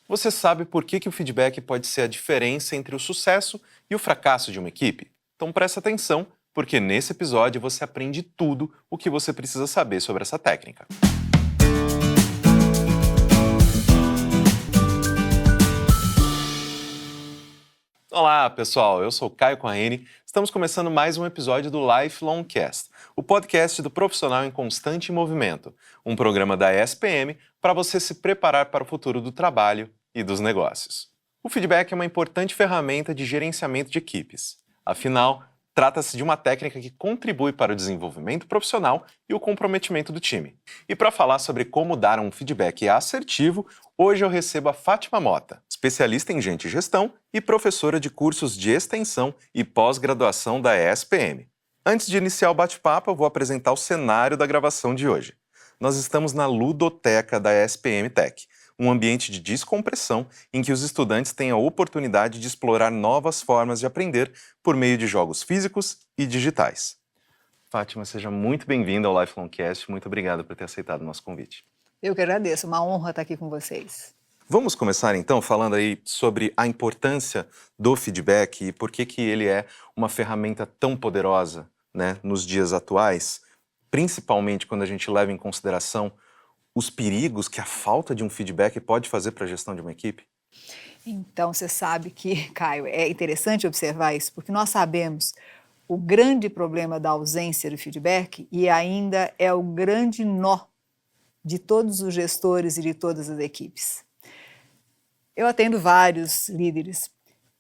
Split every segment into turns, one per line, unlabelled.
Você sabe por que o feedback pode ser a diferença entre o sucesso e o fracasso de uma equipe? Então presta atenção, porque nesse episódio você aprende tudo o que você precisa saber sobre essa técnica. Olá, pessoal. Eu sou Caio Corrêne. Estamos começando mais um episódio do Lifelong Cast, o podcast do profissional em constante movimento, um programa da ESPM para você se preparar para o futuro do trabalho e dos negócios. O feedback é uma importante ferramenta de gerenciamento de equipes. Afinal, trata-se de uma técnica que contribui para o desenvolvimento profissional e o comprometimento do time. E para falar sobre como dar um feedback assertivo, hoje eu recebo a Fátima Mota, especialista em gente e gestão e professora de cursos de extensão e pós-graduação da ESPM. Antes de iniciar o bate-papo, eu vou apresentar o cenário da gravação de hoje. Nós estamos na Ludoteca da ESPM Tech, um ambiente de descompressão em que os estudantes têm a oportunidade de explorar novas formas de aprender por meio de jogos físicos e digitais. Fátima, seja muito bem-vinda ao Lifelong Cast. Muito obrigado por ter aceitado o nosso convite.
Eu que agradeço, uma honra estar aqui com vocês.
Vamos começar então falando aí sobre a importância do feedback e por que ele é uma ferramenta tão poderosa, né, nos dias atuais, principalmente quando a gente leva em consideração os perigos que a falta de um feedback pode fazer para a gestão de uma equipe?
Então, você sabe que, Caio, é interessante observar isso, porque nós sabemos o grande problema da ausência do feedback e ainda é o grande nó de todos os gestores e de todas as equipes. Eu atendo vários líderes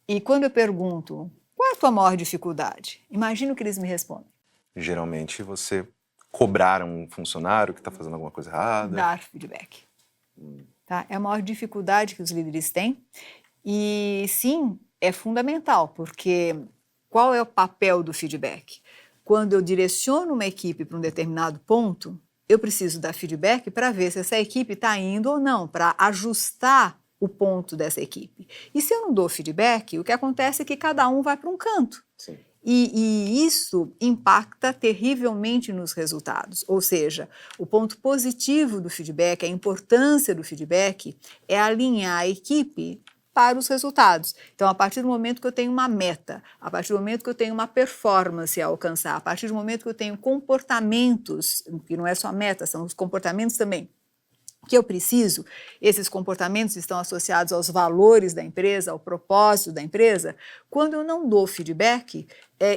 e quando eu pergunto qual é a tua maior dificuldade, imagina o que eles me respondem.
Geralmente você cobrar um funcionário que está fazendo alguma coisa errada.
Dar feedback. Tá? É a maior dificuldade que os líderes têm e sim, é fundamental, porque qual é o papel do feedback? Quando eu direciono uma equipe para um determinado ponto, eu preciso dar feedback para ver se essa equipe está indo ou não, para ajustar o ponto dessa equipe. E se eu não dou feedback, o que acontece é que cada um vai para um canto.
Sim.
E isso impacta terrivelmente nos resultados. Ou seja, o ponto positivo do feedback, a importância do feedback é alinhar a equipe para os resultados. Então, a partir do momento que eu tenho uma meta, a partir do momento que eu tenho uma performance a alcançar, a partir do momento que eu tenho comportamentos, que não é só meta, são os comportamentos também, que eu preciso, esses comportamentos estão associados aos valores da empresa, ao propósito da empresa. Quando eu não dou feedback,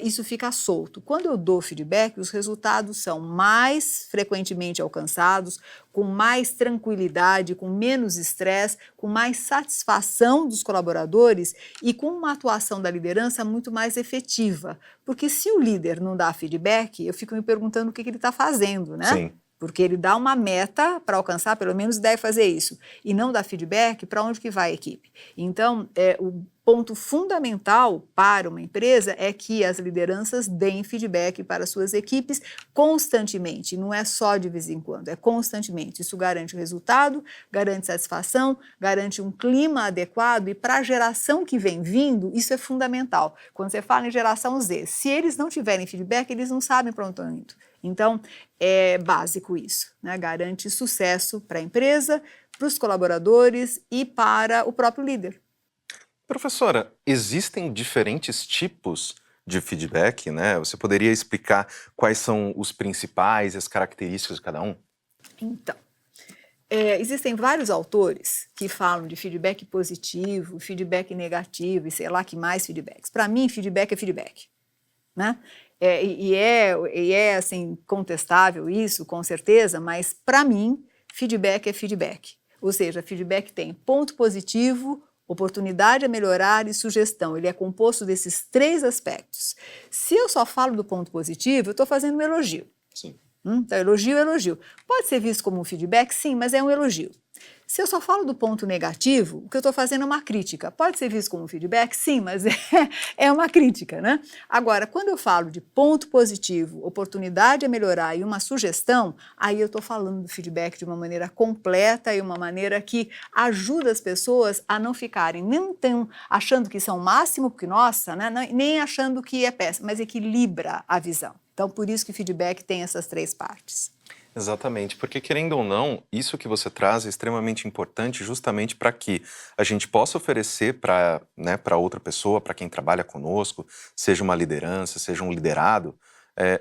isso fica solto. Quando eu dou feedback, os resultados são mais frequentemente alcançados, com mais tranquilidade, com menos estresse, com mais satisfação dos colaboradores e com uma atuação da liderança muito mais efetiva. Porque se o líder não dá feedback, eu fico me perguntando o que ele está fazendo, né?
Sim.
Porque ele dá uma meta para alcançar, pelo menos deve fazer isso, e não dá feedback, para onde que vai a equipe? Então, o ponto fundamental para uma empresa é que as lideranças deem feedback para suas equipes constantemente, não é só de vez em quando, é constantemente. Isso garante o resultado, garante satisfação, garante um clima adequado e para a geração que vem vindo, isso é fundamental. Quando você fala em geração Z, se eles não tiverem feedback, eles não sabem para onde estão indo. Então, é básico isso, né? Garante sucesso para a empresa, para os colaboradores e para o próprio líder.
Professora, existem diferentes tipos de feedback, né? Você poderia explicar quais são os principais e as características de cada um?
Então, existem vários autores que falam de feedback positivo, feedback negativo e sei lá que mais feedbacks. Para mim, feedback é feedback, né? É assim, contestável isso, com certeza, mas para mim, feedback é feedback. Ou seja, feedback tem ponto positivo, oportunidade a melhorar e sugestão. Ele é composto desses três aspectos. Se eu só falo do ponto positivo, eu estou fazendo um elogio.
Sim.
Então, elogio é elogio. Pode ser visto como um feedback? Sim, mas é um elogio. Se eu só falo do ponto negativo, o que eu estou fazendo é uma crítica. Pode ser visto como um feedback? Sim, mas é uma crítica, né? Agora, quando eu falo de ponto positivo, oportunidade a melhorar e uma sugestão, aí eu estou falando do feedback de uma maneira completa e uma maneira que ajuda as pessoas a não ficarem nem tão achando que são o máximo, porque nossa, né? Nem achando que é péssimo, mas equilibra a visão. Então, por isso que feedback tem essas três partes.
Exatamente, porque querendo ou não, isso que você traz é extremamente importante justamente para que a gente possa oferecer para, né, para outra pessoa, para quem trabalha conosco, seja uma liderança, seja um liderado,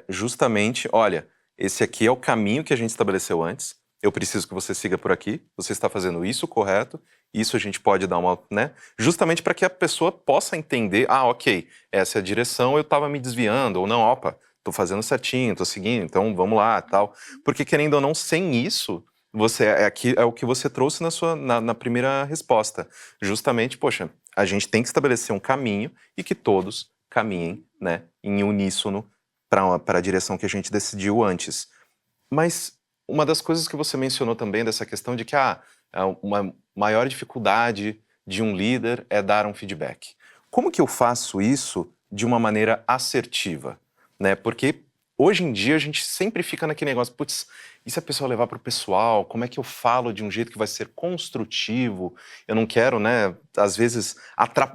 justamente, olha, esse aqui é o caminho que a gente estabeleceu antes, eu preciso que você siga por aqui, você está fazendo isso correto, isso a gente pode dar uma, né, justamente para que a pessoa possa entender, ok, essa é a direção, eu estava me desviando, ou não, opa, tô fazendo certinho, tô seguindo, então vamos lá, tal. Porque querendo ou não, sem isso, você é o que você trouxe na primeira resposta. Justamente, poxa, a gente tem que estabelecer um caminho e que todos caminhem, né, em uníssono para a direção que a gente decidiu antes. Mas uma das coisas que você mencionou também dessa questão de que uma maior dificuldade de um líder é dar um feedback. Como que eu faço isso de uma maneira assertiva? Né? Porque hoje em dia a gente sempre fica naquele negócio, putz, e se a pessoa levar para o pessoal? Como é que eu falo de um jeito que vai ser construtivo? Eu não quero, né, às vezes,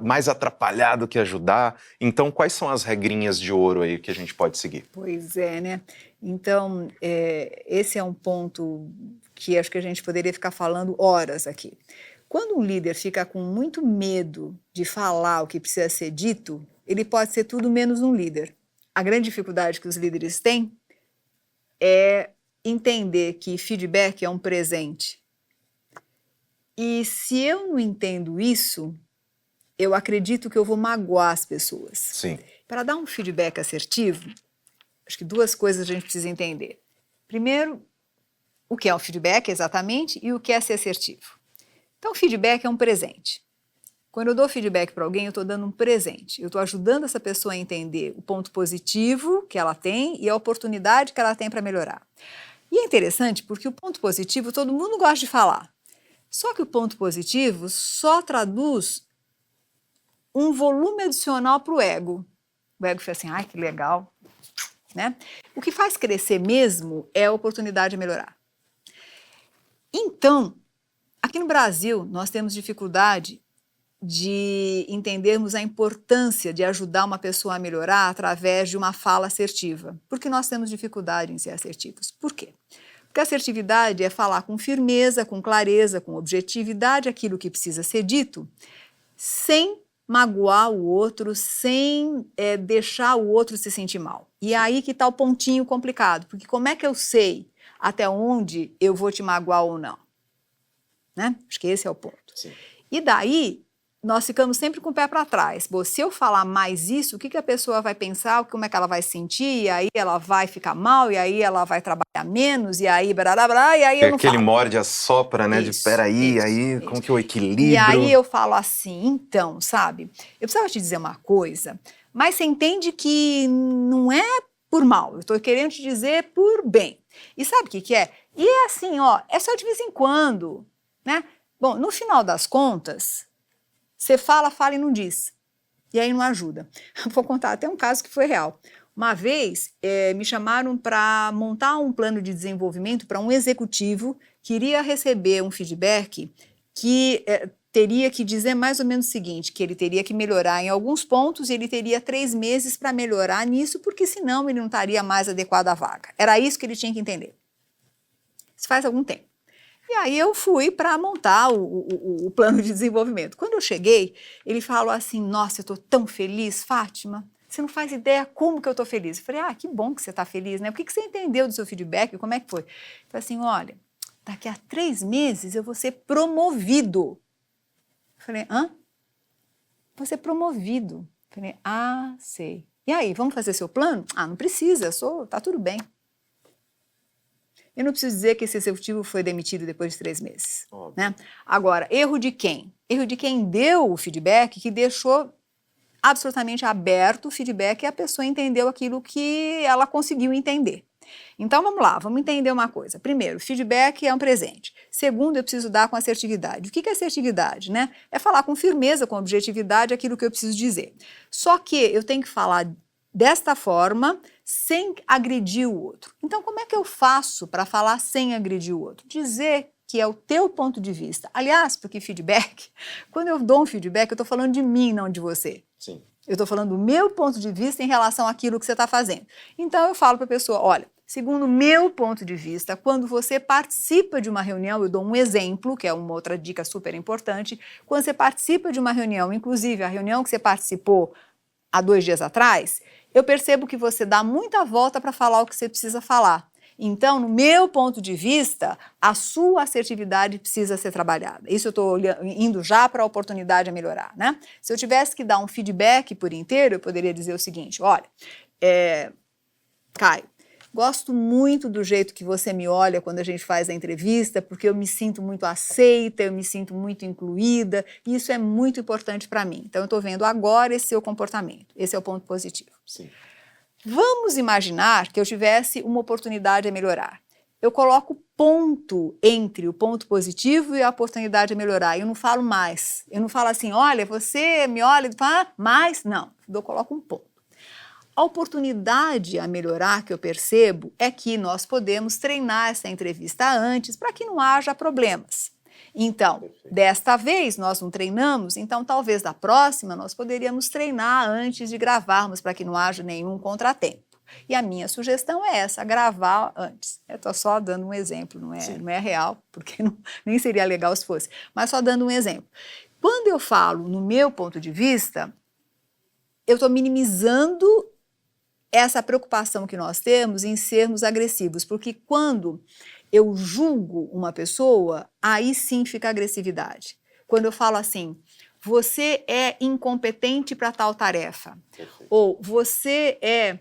mais atrapalhar do que ajudar. Então, quais são as regrinhas de ouro aí que a gente pode seguir?
Pois é, né? Então, esse é um ponto que acho que a gente poderia ficar falando horas aqui. Quando um líder fica com muito medo de falar o que precisa ser dito, ele pode ser tudo menos um líder. A grande dificuldade que os líderes têm é entender que feedback é um presente. E se eu não entendo isso, eu acredito que eu vou magoar as pessoas.
Sim.
Para dar um feedback assertivo, acho que duas coisas a gente precisa entender. Primeiro, o que é o feedback exatamente e o que é ser assertivo. Então, feedback é um presente. Quando eu dou feedback para alguém, eu estou dando um presente. Eu estou ajudando essa pessoa a entender o ponto positivo que ela tem e a oportunidade que ela tem para melhorar. E é interessante porque o ponto positivo todo mundo gosta de falar. Só que o ponto positivo só traduz um volume adicional para o ego. O ego fica assim, ai, que legal. Né? O que faz crescer mesmo é a oportunidade de melhorar. Então, aqui no Brasil, nós temos dificuldade de entendermos a importância de ajudar uma pessoa a melhorar através de uma fala assertiva. Porque nós temos dificuldade em ser assertivos. Por quê? Porque assertividade é falar com firmeza, com clareza, com objetividade aquilo que precisa ser dito, sem magoar o outro, sem deixar o outro se sentir mal. E é aí que está o pontinho complicado, porque como é que eu sei até onde eu vou te magoar ou não? Né? Acho que esse é o ponto.
Sim.
E daí, nós ficamos sempre com o pé para trás. Bom, se eu falar mais isso, o que a pessoa vai pensar, como é que ela vai se sentir, e aí ela vai ficar mal, e aí ela vai trabalhar menos, e aí blá, blá, blá, e aí eu não
Aquele
falo.
morde, assopra, né?
Isso,
De peraí,
isso,
aí,
isso.
como que eu equilibro?
E aí eu falo assim, então, sabe, eu precisava te dizer uma coisa, mas você entende que não é por mal, eu estou querendo te dizer por bem. E sabe o que é? E é assim, ó, é só de vez em quando, né? Bom, no final das contas, você fala e não diz. E aí não ajuda. Vou contar até um caso que foi real. Uma vez me chamaram para montar um plano de desenvolvimento para um executivo que iria receber um feedback que teria que dizer mais ou menos o seguinte, que ele teria que melhorar em alguns pontos e ele teria 3 meses para melhorar nisso, porque senão ele não estaria mais adequado à vaga. Era isso que ele tinha que entender. Isso faz algum tempo. E aí eu fui para montar o plano de desenvolvimento. Quando eu cheguei, ele falou assim, nossa, eu estou tão feliz, Fátima, você não faz ideia como que eu estou feliz. Eu falei, que bom que você está feliz, né? O que você entendeu do seu feedback, como é que foi? Ele falou assim, olha, daqui a 3 meses eu vou ser promovido. Eu falei, hã? Vou ser promovido. Eu falei, sei. E aí, vamos fazer seu plano? Não precisa, tá tudo bem. Eu não preciso dizer que esse executivo foi demitido depois de 3 meses. Né? Agora, erro de quem? Erro de quem deu o feedback, que deixou absolutamente aberto o feedback e a pessoa entendeu aquilo que ela conseguiu entender. Então, vamos lá, vamos entender uma coisa. Primeiro, feedback é um presente. Segundo, eu preciso dar com assertividade. O que é assertividade? Né? É falar com firmeza, com objetividade, aquilo que eu preciso dizer. Só que eu tenho que falar desta forma, sem agredir o outro. Então, como é que eu faço para falar sem agredir o outro? Dizer que é o teu ponto de vista. Aliás, porque feedback, quando eu dou um feedback, eu estou falando de mim, não de você.
Sim.
Eu estou falando do meu ponto de vista em relação àquilo que você está fazendo. Então, eu falo para a pessoa, olha, Segundo o meu ponto de vista, quando você participa de uma reunião, eu dou um exemplo, que é uma outra dica super importante, quando você participa de uma reunião, inclusive a reunião que você participou há 2 dias atrás, eu percebo que você dá muita volta para falar o que você precisa falar. Então, no meu ponto de vista, a sua assertividade precisa ser trabalhada. Isso eu estou indo já para a oportunidade a melhorar, né? Se eu tivesse que dar um feedback por inteiro, eu poderia dizer o seguinte, olha, Caio, gosto muito do jeito que você me olha quando a gente faz a entrevista, porque eu me sinto muito aceita, eu me sinto muito incluída, e isso é muito importante para mim. Então, eu estou vendo agora esse seu comportamento. Esse é o ponto positivo.
Sim.
Vamos imaginar que eu tivesse uma oportunidade a melhorar. Eu coloco ponto entre o ponto positivo e a oportunidade a melhorar. Eu não falo mais. Eu não falo assim, olha, você me olha e fala, mais. Não, eu coloco um ponto. A oportunidade a melhorar que eu percebo é que nós podemos treinar essa entrevista antes para que não haja problemas. Então, desta vez nós não treinamos, então talvez da próxima nós poderíamos treinar antes de gravarmos para que não haja nenhum contratempo. E a minha sugestão é essa, gravar antes. Eu estou só dando um exemplo, não é real, porque nem seria legal se fosse, mas só dando um exemplo. Quando eu falo no meu ponto de vista, eu estou minimizando essa preocupação que nós temos em sermos agressivos, porque quando eu julgo uma pessoa, aí sim fica agressividade. Quando eu falo assim, você é incompetente para tal tarefa, ou você é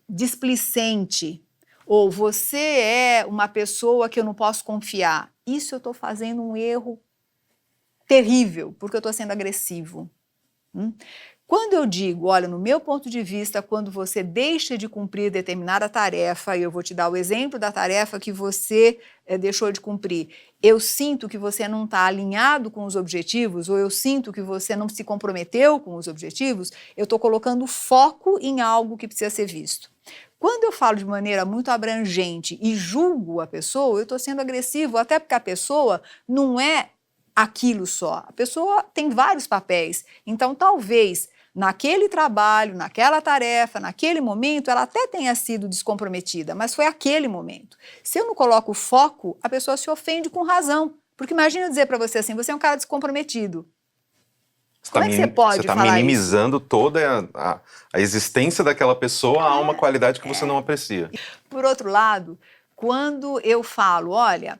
displicente, ou você é uma pessoa que eu não posso confiar, isso eu estou fazendo um erro terrível, porque eu estou sendo agressivo. Quando eu digo, olha, no meu ponto de vista, quando você deixa de cumprir determinada tarefa, e eu vou te dar o exemplo da tarefa que você deixou de cumprir, eu sinto que você não está alinhado com os objetivos, ou eu sinto que você não se comprometeu com os objetivos, eu estou colocando foco em algo que precisa ser visto. Quando eu falo de maneira muito abrangente e julgo a pessoa, eu estou sendo agressivo, até porque a pessoa não é aquilo só. A pessoa tem vários papéis, então talvez naquele trabalho, naquela tarefa, naquele momento, ela até tenha sido descomprometida, mas foi aquele momento. Se eu não coloco foco, a pessoa se ofende com razão, porque imagina eu dizer para você assim, você é um cara descomprometido. Como é que você pode falar isso?
Você está minimizando toda a existência daquela pessoa a uma qualidade que você não aprecia.
Por outro lado, quando eu falo, olha,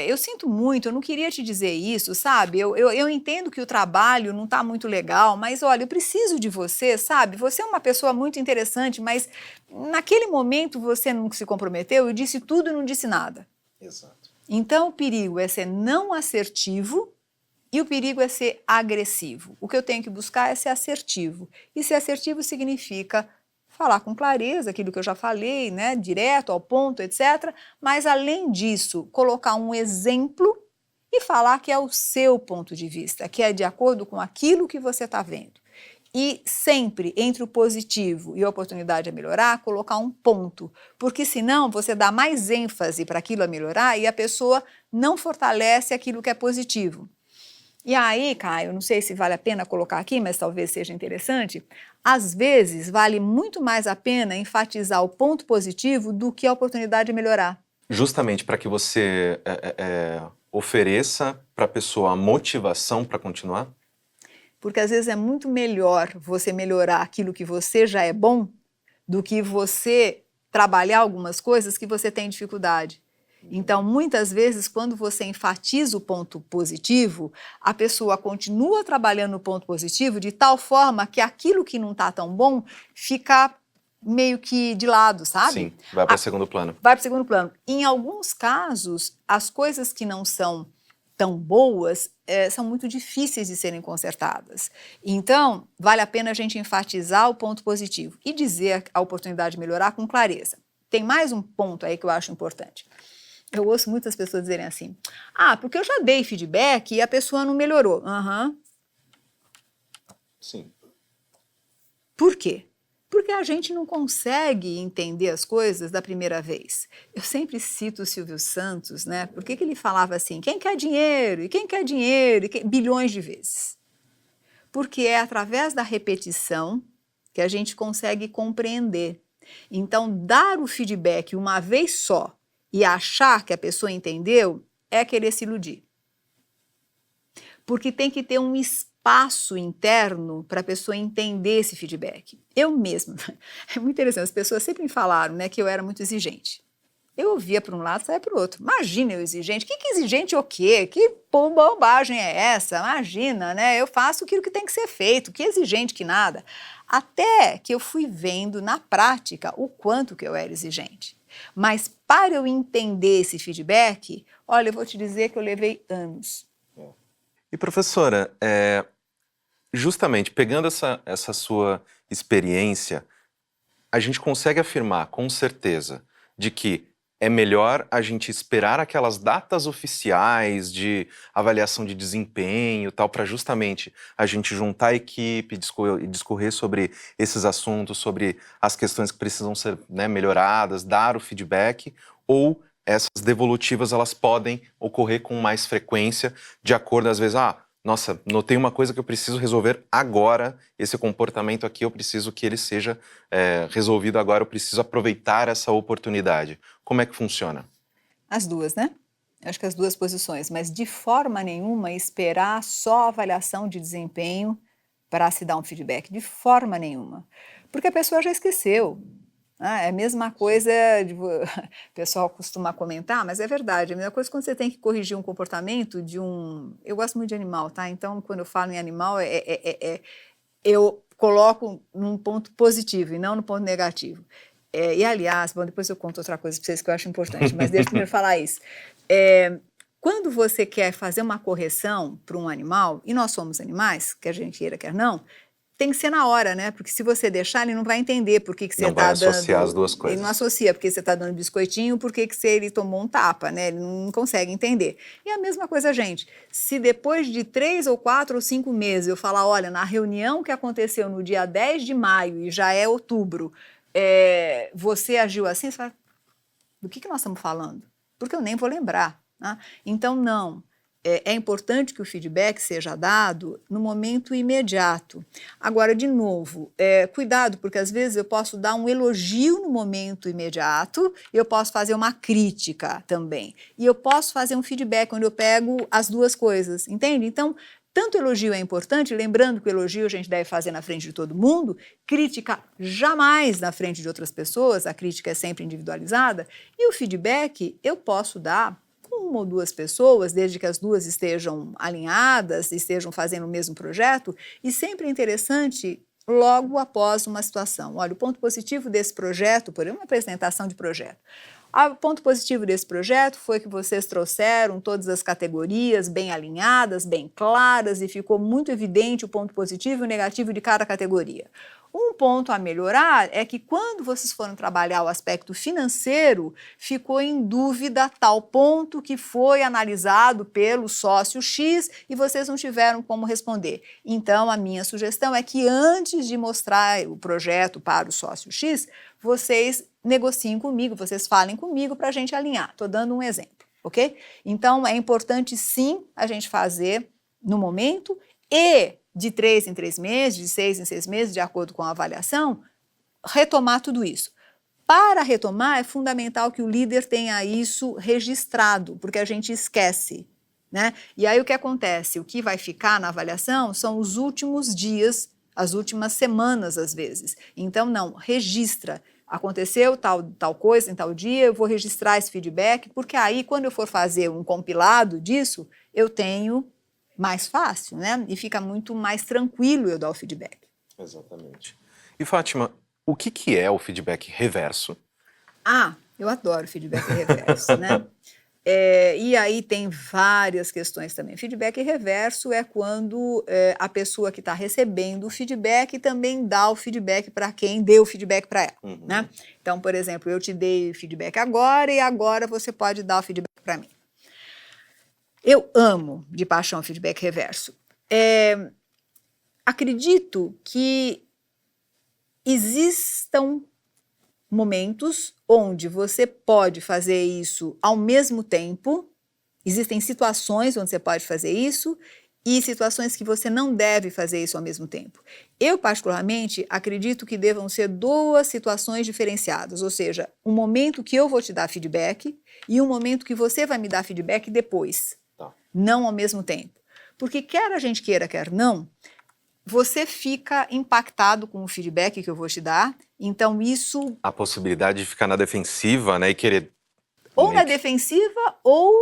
eu sinto muito, eu não queria te dizer isso, sabe? Eu entendo que o trabalho não está muito legal, mas olha, eu preciso de você, sabe? Você é uma pessoa muito interessante, mas naquele momento você não se comprometeu e disse tudo e não disse nada.
Exato.
Então o perigo é ser não assertivo e o perigo é ser agressivo. O que eu tenho que buscar é ser assertivo. E ser assertivo significa falar com clareza, aquilo que eu já falei, né, direto ao ponto, etc. Mas, além disso, colocar um exemplo e falar que é o seu ponto de vista, que é de acordo com aquilo que você está vendo. E sempre, entre o positivo e a oportunidade a melhorar, colocar um ponto, porque senão você dá mais ênfase para aquilo a melhorar e a pessoa não fortalece aquilo que é positivo. E aí, Caio, não sei se vale a pena colocar aqui, mas talvez seja interessante, às vezes vale muito mais a pena enfatizar o ponto positivo do que a oportunidade de melhorar.
Justamente para que você ofereça para a pessoa a motivação para continuar?
Porque às vezes é muito melhor você melhorar aquilo que você já é bom do que você trabalhar algumas coisas que você tem dificuldade. Então, muitas vezes, quando você enfatiza o ponto positivo, a pessoa continua trabalhando o ponto positivo de tal forma que aquilo que não está tão bom fica meio que de lado, sabe?
Sim, vai para o segundo plano.
Vai para o segundo plano. Em alguns casos, as coisas que não são tão boas são muito difíceis de serem consertadas. Então, vale a pena a gente enfatizar o ponto positivo e dizer a oportunidade de melhorar com clareza. Tem mais um ponto aí que eu acho importante. Eu ouço muitas pessoas dizerem assim, porque eu já dei feedback e a pessoa não melhorou.
Sim.
Por quê? Porque a gente não consegue entender as coisas da primeira vez. Eu sempre cito o Silvio Santos, né? Por que ele falava assim, quem quer dinheiro? E quem quer dinheiro? Bilhões de vezes. Porque é através da repetição que a gente consegue compreender. Então, dar o feedback uma vez só e achar que a pessoa entendeu é querer se iludir. Porque tem que ter um espaço interno para a pessoa entender esse feedback. Eu mesma, é muito interessante, as pessoas sempre me falaram, né, que eu era muito exigente. Eu ouvia para um lado, saia para o outro. Imagina eu exigente. Que exigente o quê? Que bobagem é essa? Imagina, né? Eu faço aquilo que tem que ser feito. Que exigente que nada. Até que eu fui vendo na prática o quanto que eu era exigente. Mas para eu entender esse feedback, olha, eu vou te dizer que eu levei anos.
E professora, justamente pegando essa sua experiência, a gente consegue afirmar com certeza de que é melhor a gente esperar aquelas datas oficiais de avaliação de desempenho e tal, para justamente a gente juntar a equipe e discorrer sobre esses assuntos, sobre as questões que precisam ser, né, melhoradas, dar o feedback, ou essas devolutivas elas podem ocorrer com mais frequência, de acordo, às vezes, nossa, notei uma coisa que eu preciso resolver agora, esse comportamento aqui eu preciso que ele seja resolvido agora, eu preciso aproveitar essa oportunidade. Como é que funciona?
As duas, né? Eu acho que as duas posições, mas de forma nenhuma esperar só a avaliação de desempenho para se dar um feedback, de forma nenhuma. Porque a pessoa já esqueceu. É a mesma coisa, o pessoal costuma comentar, mas é verdade, é a mesma coisa quando você tem que corrigir um comportamento de um... Eu gosto muito de animal, tá? Então, quando eu falo em animal, eu coloco num ponto positivo e não no ponto negativo. E, aliás, bom, depois eu conto outra coisa para vocês que eu acho importante, mas deixa eu primeiro falar isso. Quando você quer fazer uma correção para um animal, e nós somos animais, quer a gente queira, quer não, tem que ser na hora, né? Porque se você deixar, ele não vai entender por que você está dando...
Não vai associar as duas coisas.
Ele não associa porque você está dando biscoitinho, por que ele tomou um tapa, né? Ele não consegue entender. E a mesma coisa, gente. Se depois de 3 ou 4 ou 5 meses eu falar, olha, na reunião que aconteceu no dia 10 de maio e já é outubro, você agiu assim, você fala, do que nós estamos falando? Porque eu nem vou lembrar. Né? Então, não. É importante que o feedback seja dado no momento imediato. Agora, de novo, cuidado, porque às vezes eu posso dar um elogio no momento imediato e eu posso fazer uma crítica também. E eu posso fazer um feedback onde eu pego as duas coisas, entende? Então, tanto elogio é importante, lembrando que o elogio a gente deve fazer na frente de todo mundo, crítica jamais na frente de outras pessoas, a crítica é sempre individualizada, e o feedback eu posso dar com 1 ou 2 pessoas, desde que as duas estejam alinhadas, estejam fazendo o mesmo projeto, e sempre é interessante logo após uma situação. Olha, o ponto positivo desse projeto, por exemplo, uma apresentação de projeto. O ponto positivo desse projeto foi que vocês trouxeram todas as categorias bem alinhadas, bem claras, e ficou muito evidente o ponto positivo e o negativo de cada categoria. Um ponto a melhorar é que quando vocês foram trabalhar o aspecto financeiro, ficou em dúvida tal ponto que foi analisado pelo sócio X e vocês não tiveram como responder. Então, a minha sugestão é que antes de mostrar o projeto para o sócio X, vocês negociem comigo, vocês falem comigo para a gente alinhar. Estou dando um exemplo, ok? Então, é importante sim a gente fazer no momento e de 3 em 3 meses, de 6 em 6 meses, de acordo com a avaliação, retomar tudo isso. Para retomar, é fundamental que o líder tenha isso registrado, porque a gente esquece, né? E aí o que acontece? O que vai ficar na avaliação são os últimos dias, as últimas semanas, às vezes. Então, não, registra. Aconteceu tal coisa em tal dia, eu vou registrar esse feedback, porque aí, quando eu for fazer um compilado disso, eu tenho mais fácil, né? E fica muito mais tranquilo eu dar o feedback.
Exatamente. E, Fátima, o que é o feedback reverso?
Eu adoro feedback reverso, né? E aí tem várias questões também. Feedback reverso é quando a pessoa que está recebendo o feedback também dá o feedback para quem deu o feedback para ela, né? Então, por exemplo, eu te dei o feedback agora e agora você pode dar o feedback para mim. Eu amo de paixão o feedback reverso. Acredito que existam momentos onde você pode fazer isso ao mesmo tempo, existem situações onde você pode fazer isso, e situações que você não deve fazer isso ao mesmo tempo. Eu, particularmente, acredito que devam ser 2 situações diferenciadas, ou seja, um momento que eu vou te dar feedback e um momento que você vai me dar feedback depois, não ao mesmo tempo. Porque quer a gente queira, quer não, você fica impactado com o feedback que eu vou te dar, então isso...
A possibilidade de ficar na defensiva, né, e querer...
Ou na defensiva ou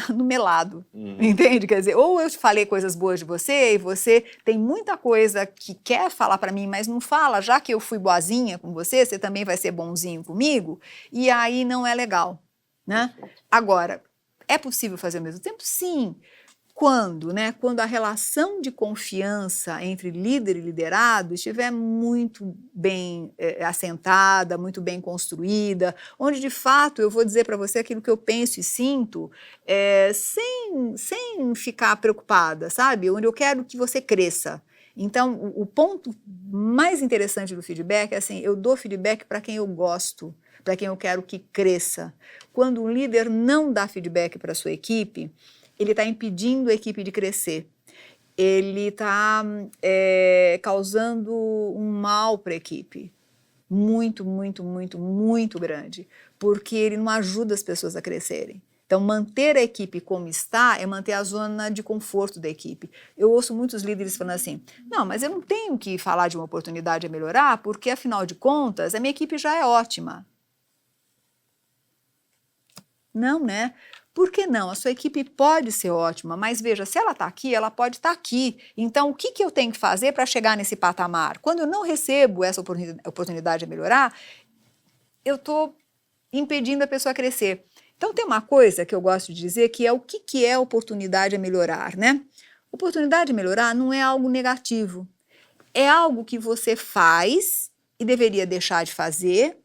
no melado, entende? Quer dizer, ou eu te falei coisas boas de você e você tem muita coisa que quer falar para mim, mas não fala, já que eu fui boazinha com você, você também vai ser bonzinho comigo, e aí não é legal, né? Agora, é possível fazer ao mesmo tempo? Sim. Quando, né? Quando a relação de confiança entre líder e liderado estiver muito bem assentada, muito bem construída, onde de fato eu vou dizer para você aquilo que eu penso e sinto, sem ficar preocupada, sabe? Onde eu quero que você cresça. Então, o ponto mais interessante do feedback é assim, eu dou feedback para quem eu gosto, para quem eu quero que cresça. Quando um líder não dá feedback para a sua equipe, ele está impedindo a equipe de crescer, ele está causando um mal para a equipe, muito, muito, muito, muito grande, porque ele não ajuda as pessoas a crescerem. Então, manter a equipe como está é manter a zona de conforto da equipe. Eu ouço muitos líderes falando assim, não, mas eu não tenho que falar de uma oportunidade a melhorar, porque, afinal de contas, a minha equipe já é ótima. Não, né? Por que não? A sua equipe pode ser ótima, mas veja, se ela está aqui, ela pode estar aqui. Então, o que eu tenho que fazer para chegar nesse patamar? Quando eu não recebo essa oportunidade de melhorar, eu estou impedindo a pessoa a crescer. Então, tem uma coisa que eu gosto de dizer que é o que é oportunidade a melhorar, né? Oportunidade a melhorar não é algo negativo. É algo que você faz e deveria deixar de fazer,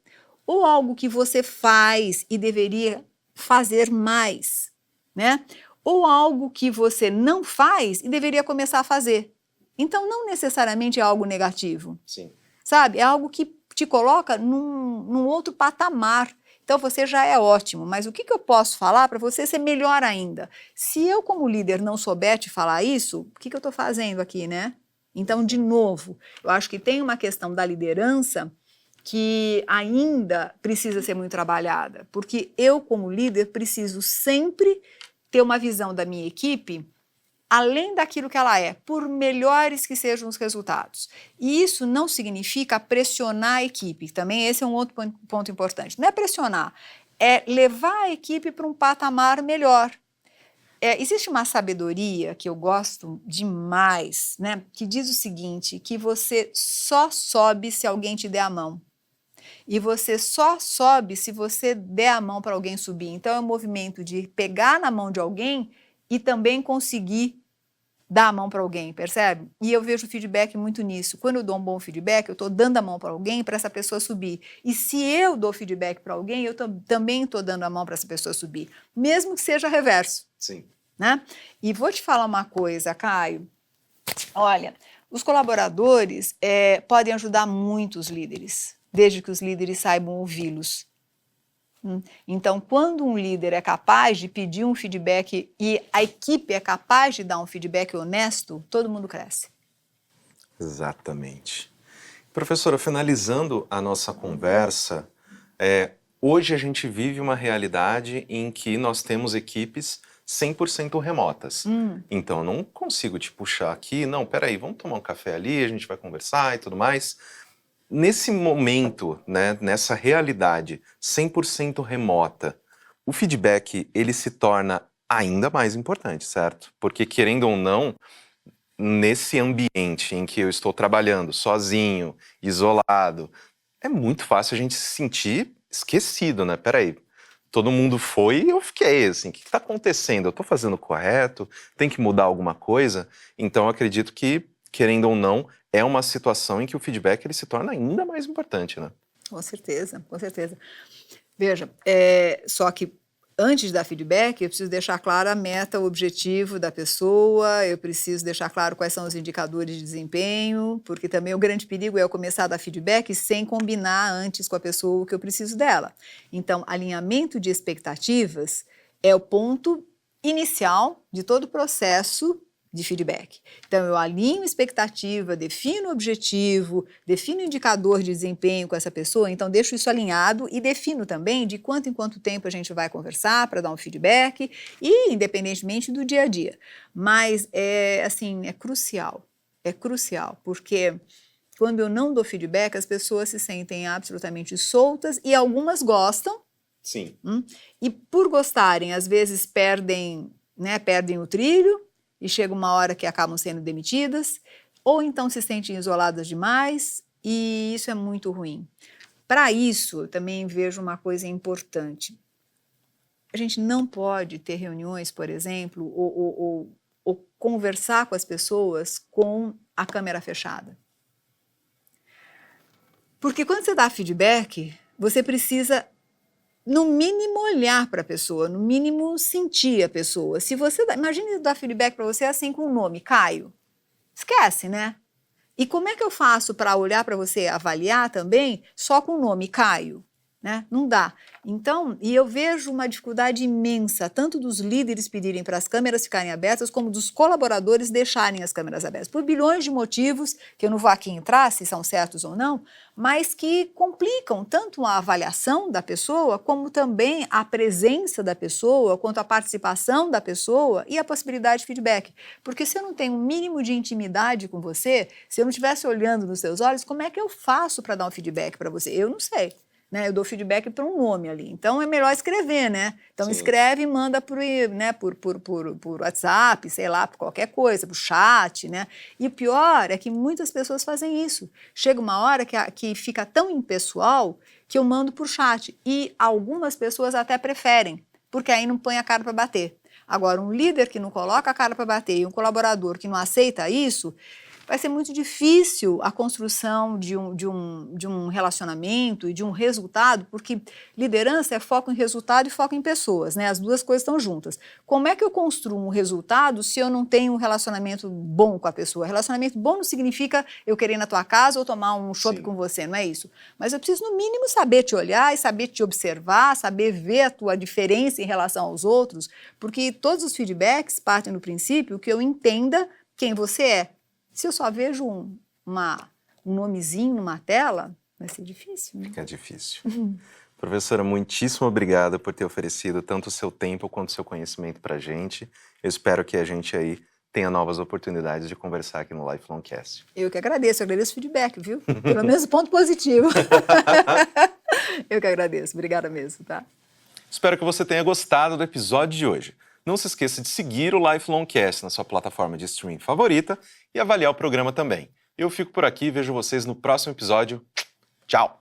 ou algo que você faz e deveria fazer mais, né? Ou algo que você não faz e deveria começar a fazer. Então, não necessariamente é algo negativo.
Sim.
Sabe? É algo que te coloca num outro patamar. Então, você já é ótimo, mas o que eu posso falar para você ser melhor ainda? Se eu, como líder, não souber te falar isso, o que eu estou fazendo aqui, né? Então, de novo, eu acho que tem uma questão da liderança que ainda precisa ser muito trabalhada, porque eu, como líder, preciso sempre ter uma visão da minha equipe além daquilo que ela é, por melhores que sejam os resultados. E isso não significa pressionar a equipe, também esse é um outro ponto importante. Não é pressionar, é levar a equipe para um patamar melhor. Existe uma sabedoria que eu gosto demais, né, que diz o seguinte, que você só sobe se alguém te der a mão. E você só sobe se você der a mão para alguém subir. Então, é um movimento de pegar na mão de alguém e também conseguir dar a mão para alguém, percebe? E eu vejo feedback muito nisso. Quando eu dou um bom feedback, eu estou dando a mão para alguém para essa pessoa subir. E se eu dou feedback para alguém, eu também estou dando a mão para essa pessoa subir. Mesmo que seja reverso.
Sim.
Né? E vou te falar uma coisa, Caio. Olha, os colaboradores podem ajudar muito os líderes, desde que os líderes saibam ouvi-los. Então, quando um líder é capaz de pedir um feedback e a equipe é capaz de dar um feedback honesto, todo mundo cresce.
Exatamente. Professora, finalizando a nossa conversa, hoje a gente vive uma realidade em que nós temos equipes 100% remotas. Então, eu não consigo te puxar aqui, não, peraí, vamos tomar um café ali, a gente vai conversar e tudo mais. Nesse momento, né, nessa realidade 100% remota, o feedback ele se torna ainda mais importante, certo? Porque, querendo ou não, nesse ambiente em que eu estou trabalhando sozinho, isolado, é muito fácil a gente se sentir esquecido, né? Peraí, todo mundo foi e eu fiquei, assim, o que está acontecendo? Eu estou fazendo correto? Tem que mudar alguma coisa? Então, eu acredito que, querendo ou não, é uma situação em que o feedback ele se torna ainda mais importante, né?
Com certeza, com certeza. Veja, só que antes de dar feedback, eu preciso deixar claro a meta, o objetivo da pessoa, eu preciso deixar claro quais são os indicadores de desempenho, porque também o grande perigo é eu começar a dar feedback sem combinar antes com a pessoa o que eu preciso dela. Então, alinhamento de expectativas é o ponto inicial de todo o processo de feedback. Então, eu alinho expectativa, defino objetivo, defino indicador de desempenho com essa pessoa, então deixo isso alinhado e defino também de quanto em quanto tempo a gente vai conversar para dar um feedback, e independentemente do dia a dia. Mas, é crucial, porque quando eu não dou feedback, as pessoas se sentem absolutamente soltas e algumas gostam.
Sim.
E por gostarem, às vezes perdem o trilho e chega uma hora que acabam sendo demitidas, ou então se sentem isoladas demais, e isso é muito ruim. Para isso, eu também vejo uma coisa importante. A gente não pode ter reuniões, por exemplo, ou conversar com as pessoas com a câmera fechada. Porque quando você dá feedback, você precisa, no mínimo, olhar para a pessoa, no mínimo, sentir a pessoa. Se você imagine dar feedback para você assim com o nome, Caio. Esquece, né? E como é que eu faço para olhar para você, avaliar também, só com o nome, Caio? Né? Não dá. Então, e eu vejo uma dificuldade imensa, tanto dos líderes pedirem para as câmeras ficarem abertas, como dos colaboradores deixarem as câmeras abertas, por bilhões de motivos, que eu não vou aqui entrar, se são certos ou não, mas que complicam tanto a avaliação da pessoa, como também a presença da pessoa, quanto a participação da pessoa e a possibilidade de feedback. Porque se eu não tenho um mínimo de intimidade com você, se eu não estivesse olhando nos seus olhos, como é que eu faço para dar um feedback para você? Eu não sei. Né, eu dou feedback para um nome ali, então é melhor escrever, né? Então escreve e manda por WhatsApp, sei lá, por qualquer coisa, por chat, né? E o pior é que muitas pessoas fazem isso. Chega uma hora que fica tão impessoal que eu mando por chat, e algumas pessoas até preferem, porque aí não põe a cara para bater. Agora, um líder que não coloca a cara para bater e um colaborador que não aceita isso, vai ser muito difícil a construção de um relacionamento e de um resultado, porque liderança é foco em resultado e foco em pessoas, né? As duas coisas estão juntas. Como é que eu construo um resultado se eu não tenho um relacionamento bom com a pessoa? Relacionamento bom não significa eu querer ir na tua casa ou tomar um chopp com você, não é isso. Mas eu preciso, no mínimo, saber te olhar e saber te observar, saber ver a tua diferença em relação aos outros, porque todos os feedbacks partem do princípio que eu entenda quem você é. Se eu só vejo um nomezinho numa tela, vai ser difícil, né?
Fica difícil. Professora, muitíssimo obrigada por ter oferecido tanto o seu tempo quanto o seu conhecimento para a gente. Eu espero que a gente aí tenha novas oportunidades de conversar aqui no Lifelong Cast.
Eu agradeço o feedback, viu? Pelo menos ponto positivo. Eu que agradeço, obrigada mesmo, tá?
Espero que você tenha gostado do episódio de hoje. Não se esqueça de seguir o Lifelong Cast na sua plataforma de streaming favorita e avaliar o programa também. Eu fico por aqui e vejo vocês no próximo episódio. Tchau!